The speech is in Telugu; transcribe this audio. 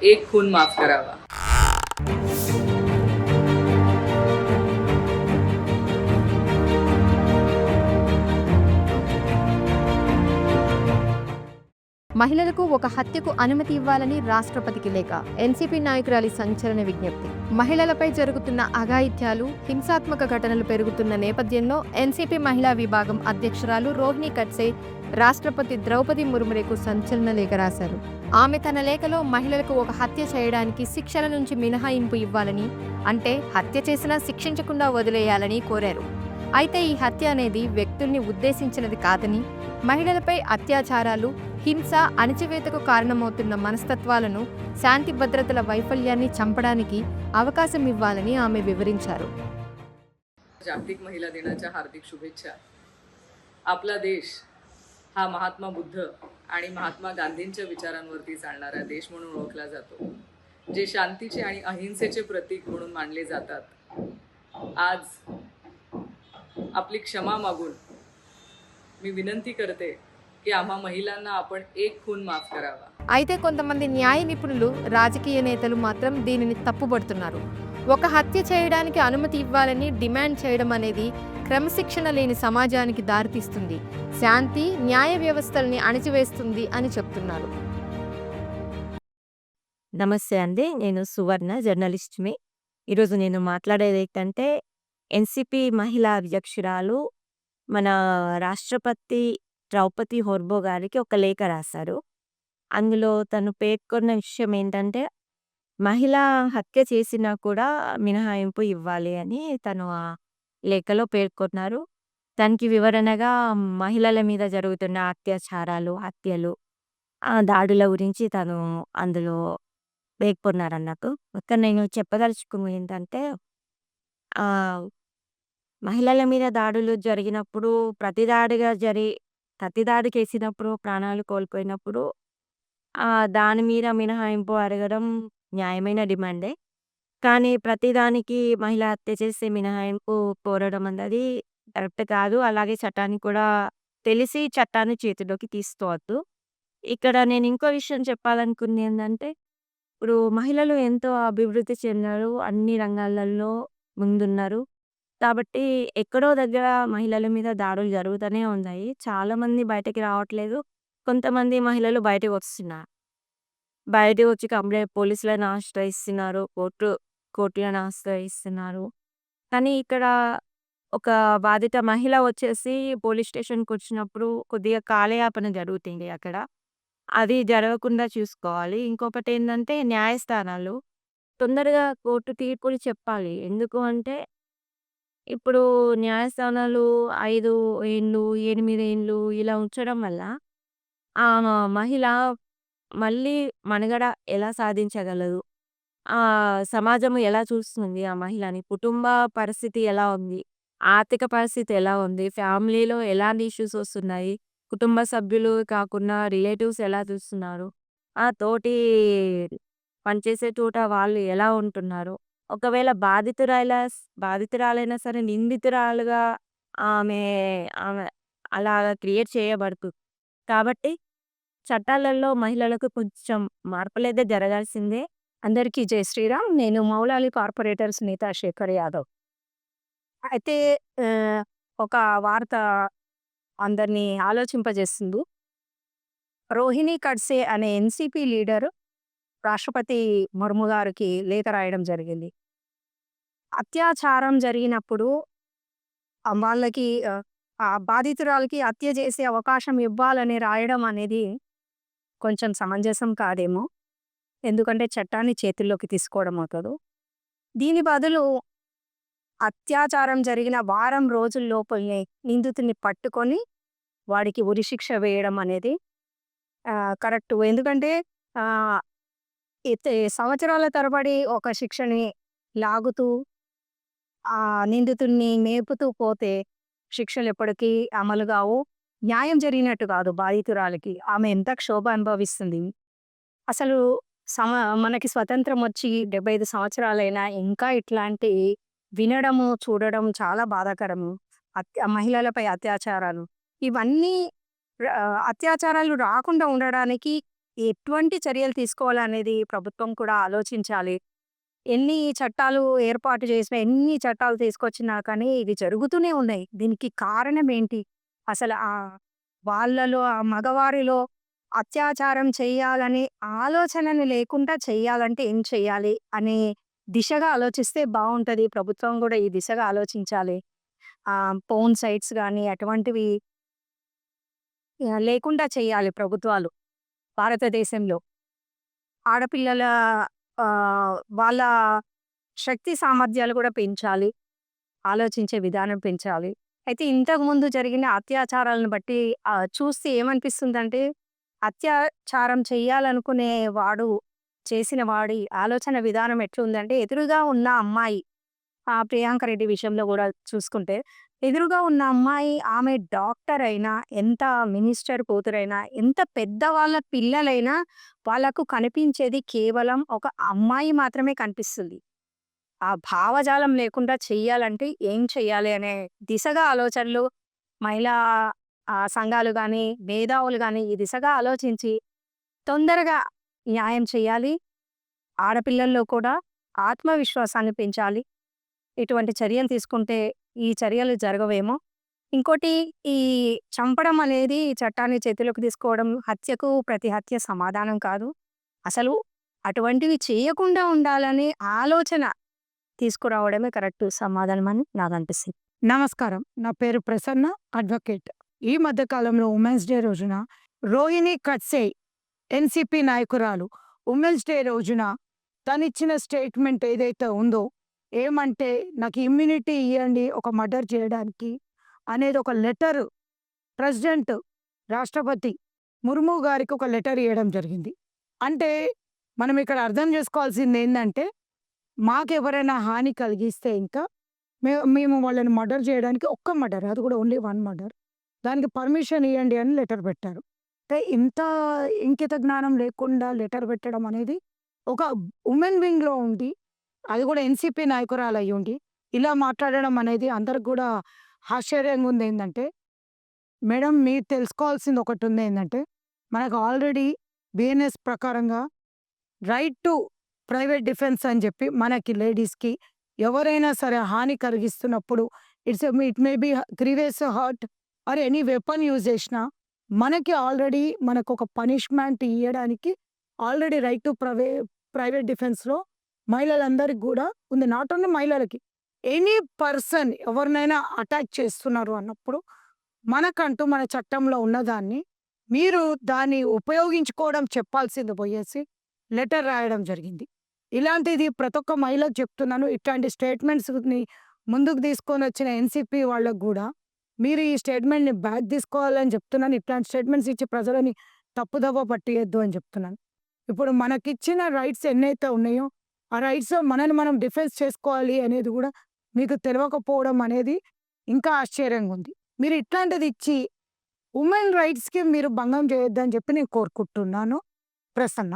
एक खून माफ करावा. మహిళలకు ఒక హత్యకు అనుమతి ఇవ్వాలని రాష్ట్రపతికి లేఖ. ఎన్సీపీ నాయకురాలి సంచలన విజ్ఞప్తి. మహిళలపై జరుగుతున్న అఘాయిత్యాలు, హింసాత్మక ఘటనలు పెరుగుతున్న నేపథ్యంలో ఎన్సీపీ మహిళా విభాగం అధ్యక్షురాలు రోహిణి ఖడ్సే రాష్ట్రపతి ద్రౌపది ముర్ముకు సంచలన లేఖ రాశారు. ఆమె తన లేఖలో మహిళలకు ఒక హత్య చేయడానికి శిక్షల నుంచి మినహాయింపు ఇవ్వాలని, అంటే హత్య చేసినా శిక్షించకుండా వదిలేయాలని కోరారు. అయితే ఈ హత్య అనేది వ్యక్తుల్ని ఉద్దేశించినది కాదని, మహిళలపై అత్యాచారాలు, హింస, అణచివేతకు కారణమవుతున్న మనస్తత్వాలను, శాంతి భద్రతల వైఫల్యాన్ని చంపడానికి అవకాశం ఇవ్వాలని ఆమె వివరించారు. जागतिक महिला दिनाच्या हार्दिक शुभेच्छा. आपला देश हा महात्मा बुद्ध आणि महात्मा गांधींच्या विचारांवरती चालणारा देश म्हणून ओळखला जातो, जे शांतीचे आणि अहिंसेचे प्रतीक म्हणून मानले जातात. आज आपली क्षमा मागून मी विनंती करते की आम्हा महिलांना आपण एक खून माफ करावा. అయితే కొంతమంది న్యాయ నిపుణులు, రాజకీయ నేతలు మాత్రం దీనిని తప్పుపడుతున్నారు. ఒక హత్య చేయడానికి అనుమతి ఇవ్వాలని డిమాండ్ చేయడం అనేది క్రమశిక్షణ లేని సమాజానికి దారితీస్తుంది, శాంతి, న్యాయ వ్యవస్థల్ని అణిచివేస్తుంది అని చెప్తున్నారు. నమస్తే అండి. నేను సువర్ణ, జర్నలిస్ట్‌ని. ఈరోజు నేను మాట్లాడేది ఏంటంటే, ఎన్‌సీపీ మహిళా అధ్యక్షురాలు మన రాష్ట్రపతి ద్రౌపది ముర్ము గారికి ఒక లేఖ రాశారు. అందులో తను పేర్కొన్న విషయం ఏంటంటే, మహిళ హత్య చేసినా కూడా మినహాయింపు ఇవ్వాలి అని తను ఆ లేఖలో పేర్కొన్నారు. దానికి వివరణగా మహిళల మీద జరుగుతున్న అత్యాచారాలు, హత్యలు, దాడుల గురించి తను అందులో పేర్కొన్నారన్నట్టు. ఇక్కడ నేను చెప్పదలుచుకుంది ఏంటంటే, ఆహ్, మహిళల మీద దాడులు జరిగినప్పుడు ప్రతి దాడికేసినప్పుడు ప్రాణాలు కోల్పోయినప్పుడు దాని మీద మినహాయింపు అడగడం న్యాయమైన డిమాండే. కానీ ప్రతిదానికి మహిళ హత్య చేస్తే మినహాయింపు కోరడం అన్నది కరెక్ట్ కాదు. అలాగే చట్టాన్ని కూడా తెలిసి చట్టాన్ని చేతిలోకి తీసుకోవద్దు. ఇక్కడ నేను ఇంకో విషయం చెప్పాలనుకుంది ఏందంటే, ఇప్పుడు మహిళలు ఎంతో అభివృద్ధి చెందారు. అన్ని రంగాలలో ముందున్నారు. కాబట్టి ఎక్కడో దగ్గర మహిళల మీద దాడులు జరుగుతూనే ఉన్నాయి. చాలామంది బయటకి రావట్లేదు. కొంతమంది మహిళలు బయటకి వస్తున్నారు. బయటకి వచ్చి పోలీసులను ఆశ్రయిస్తున్నారు. కోర్టులను ఆశ్రయిస్తున్నారు. కానీ ఇక్కడ ఒక బాధిత మహిళ వచ్చేసి పోలీస్ స్టేషన్‌కి వచ్చినప్పుడు కొద్దిగా కాలయాపన జరుగుతుంది అక్కడ. అది జరగకుండా చూసుకోవాలి. ఇంకొకటేందంటే న్యాయస్థానాలు తొందరగా కోర్టు తీర్పులు చెప్పాలి. ఎందుకు అంటే, ఇప్పుడు న్యాయస్థానాలు 5 ఏండ్లు, 8 ఏండ్లు ఇలా ఉంచడం వల్ల ఆ మహిళ మళ్ళీ మనుగడ ఎలా సాధించగలదు? సమాజం ఎలా చూస్తుంది ఆ మహిళని? కుటుంబ పరిస్థితి ఎలా ఉంది? ఆర్థిక పరిస్థితి ఎలా ఉంది? ఫ్యామిలీలో ఎలాంటి ఇష్యూస్ వస్తున్నాయి? కుటుంబ సభ్యులు కాకుండా రిలేటివ్స్ ఎలా చూస్తున్నారు? తోటి పనిచేసే చోట వాళ్ళు ఎలా ఉంటున్నారు? ఒకవేళ బాధితురాలైనా సరే నిందితురాలుగా ఆమె ఆమె అలాగా క్రియేట్ చేయబడుతుంది. కాబట్టి చట్టాలలో మహిళలకు కొంచెం మార్పులైతే జరగాల్సిందే. అందరికీ జై శ్రీరామ్. నేను మౌలాలి కార్పొరేటర్ సునీత శేఖర్ యాదవ్. అయితే ఒక వార్త అందరినీ ఆలోచింపజేస్తుంది. రోహిణి ఖడ్సే అనే ఎన్సీపీ లీడర్ రాష్ట్రపతి ముర్ము గారికి లేఖ రాయడం జరిగింది. అత్యాచారం జరిగినప్పుడు వాళ్ళకి ఆ బాధితురాలకి హత్య చేసే అవకాశం ఇవ్వాలని రాయడం అనేది కొంచెం సమంజసం కాదేమో. ఎందుకంటే చట్టాన్ని చేతుల్లోకి తీసుకోవడం అవుతుంది. దీని బదులు అత్యాచారం జరిగిన వారం రోజుల్లోపలే నిందితుడిని పట్టుకొని వాడికి ఉరిశిక్ష వేయడం అనేది కరెక్ట్. ఎందుకంటే సంవత్సరాల తరబడి ఒక శిక్షని లాగుతూ నిందితుడిని మేపుతూ పోతే శిక్షలు ఎప్పటికీ అమలు కావు. న్యాయం జరిగినట్టు కాదు బాధితురాలకి. ఆమె ఎంత క్షోభ అనుభవిస్తుంది. అసలు మనకి స్వతంత్రం వచ్చి 75 సంవత్సరాలైనా ఇంకా ఇట్లాంటి వినడము, చూడడం చాలా బాధాకరము. మహిళలపై అత్యాచారాలు ఇవన్నీ అత్యాచారాలు రాకుండా ఉండడానికి ఎటువంటి చర్యలు తీసుకోవాలనేది ప్రభుత్వం కూడా ఆలోచించాలి. ఎన్ని చట్టాలు ఏర్పాటు చేసినా, ఎన్ని చట్టాలు తీసుకొచ్చినా కానీ ఇవి జరుగుతూనే ఉన్నాయి. దీనికి కారణం ఏంటి? అసలు వాళ్ళలో ఆ మగవారిలో అత్యాచారం చేయాలనే ఆలోచనని లేకుండా చేయాలంటే ఏం చేయాలి అనే దిశగా ఆలోచిస్తే బావుంటది. ప్రభుత్వం గూడా ఈ దిశగా ఆలోచించాలి. పోర్న్ సైట్స్ గానీ అటువంటివి లేకుండా చేయాలి ప్రభుత్వాలు భారతదేశంలో. ఆడపిల్లల వాళ్ళ శక్తి సామర్థ్యాలు కూడా పెంచాలి. ఆలోచించే విధానం పెంచాలి. అయితే ఇంతకుముందు జరిగిన అత్యాచారాలను బట్టి చూస్తే ఏమనిపిస్తుందంటే, అత్యాచారం చెయ్యాలనుకునే వాడు చేసిన వాడి ఆలోచన విధానం ఎట్లుందంటే, ఎదురుగా ఉన్న అమ్మాయి ప్రియాంక రెడ్డి విషయంలో గూడా చూసుకుంటే, ఎదురుగా ఉన్న అమ్మాయి ఆమె డాక్టర్ అయినా, ఎంత మినిస్టర్ కూతురైనా, ఎంత పెద్దవాళ్ళ పిల్లలైనా వాళ్ళకు కనిపించేది కేవలం ఒక అమ్మాయి మాత్రమే కనిపిస్తుంది. ఆ భావజాలం లేకుండా చెయ్యాలంటే ఏం చెయ్యాలి అనే దిశగా ఆలోచనలు మహిళా సంఘాలు గానీ, మేధావులు గానీ ఈ దిశగా ఆలోచించి తొందరగా న్యాయం చెయ్యాలి. ఆడపిల్లల్లో కూడా ఆత్మవిశ్వాసాన్ని పెంచాలి. ఇటువంటి చర్యలు తీసుకుంటే ఈ చర్యలు జరగవేమో. ఇంకోటి, ఈ చంపడం అనేది చట్టాన్ని చేతిలోకి తీసుకోవడం, హత్యకు ప్రతి హత్య సమాధానం కాదు. అసలు అటువంటివి చేయకుండా ఉండాలనే ఆలోచన తీసుకురావడమే కరెక్ట్ సమాధానమని నాకనిపిస్తుంది. నమస్కారం. నా పేరు ప్రసన్న, అడ్వకేట్. ఈ మధ్య కాలంలో ఉమెన్స్ డే రోజున రోహిణి కట్సే ఎన్సిపి నాయకురాలు ఉమెన్స్ డే రోజున తనిచ్చిన స్టేట్మెంట్ ఏదైతే ఉందో, ఏమంటే నాకు ఇమ్యూనిటీ ఇవ్వండి ఒక మర్డర్ చేయడానికి అనేది ఒక లెటర్ ప్రెసిడెంట్ రాష్ట్రపతి ముర్ము గారికి ఒక లెటర్ ఇవ్వడం జరిగింది. అంటే మనం ఇక్కడ అర్థం చేసుకోవాల్సింది ఏంటంటే, మాకెవరైనా హాని కలిగిస్తే ఇంకా మేము వాళ్ళని మర్డర్ చేయడానికి ఒక్క మర్డర్, అది కూడా ఓన్లీ 1 మర్డర్, దానికి పర్మిషన్ ఇవ్వండి అని లెటర్ పెట్టారు. అంటే ఇంత ఇంకిత జ్ఞానం లేకుండా లెటర్ పెట్టడం అనేది, ఒక ఉమెన్ వింగ్లో ఉండి, అది కూడా ఎన్సిపి నాయకురాలు అయ్యి ఉండి ఇలా మాట్లాడడం అనేది అందరికి కూడా ఆశ్చర్యంగా ఉంది. ఏంటంటే మేడం, మీరు తెలుసుకోవాల్సింది ఒకటి ఉంది. ఏంటంటే మనకు ఆల్రెడీ బిఎన్ఎస్ ప్రకారంగా రైట్ టు ప్రైవేట్ డిఫెన్స్ అని చెప్పి మనకి లేడీస్కి ఎవరైనా సరే హాని కలిగిస్తున్నప్పుడు it may be grievous hurt or any weapon use చేసినా మనకి ఆల్రెడీ మనకు ఒక పనిష్మెంట్ ఇవ్వడానికి ఆల్రెడీ రైట్ టు ప్రైవేట్ డిఫెన్స్లో మహిళలందరికీ కూడా ఉంది. నాట్ ఓన్లీ మహిళలకి, ఎనీ పర్సన్ ఎవరినైనా అటాక్ చేస్తున్నారు అన్నప్పుడు మనకంటూ మన చట్టంలో ఉన్నదాన్ని మీరు దాన్ని ఉపయోగించుకోవడం చెప్పాల్సింది పోయేసి లెటర్ రాయడం జరిగింది. ఇలాంటిది ప్రతి ఒక్క మహిళకు చెప్తున్నాను. ఇట్లాంటి స్టేట్మెంట్స్ని ముందుకు తీసుకొని వచ్చిన ఎన్సిపి వాళ్ళకు కూడా మీరు ఈ స్టేట్మెంట్ని బ్యాక్ తీసుకోవాలని చెప్తున్నాను. ఇట్లాంటి స్టేట్మెంట్స్ ఇచ్చి ప్రజలని తప్పుదవ్వ పట్టియద్దు అని చెప్తున్నాను. ఇప్పుడు మనకిచ్చిన రైట్స్ ఎన్నైతే ఉన్నాయో ఆ రైట్స్ మనని మనం డిఫెన్స్ చేసుకోవాలి అనేది కూడా మీకు తెలియకపోవడం అనేది ఇంకా ఆశ్చర్యంగా ఉంది. మీరు ఇట్లాంటిది ఇచ్చి ఉమెన్ రైట్స్కి మీరు భంగం చేయొద్దని చెప్పి నేను కోరుకుంటున్నాను. ప్రసన్న.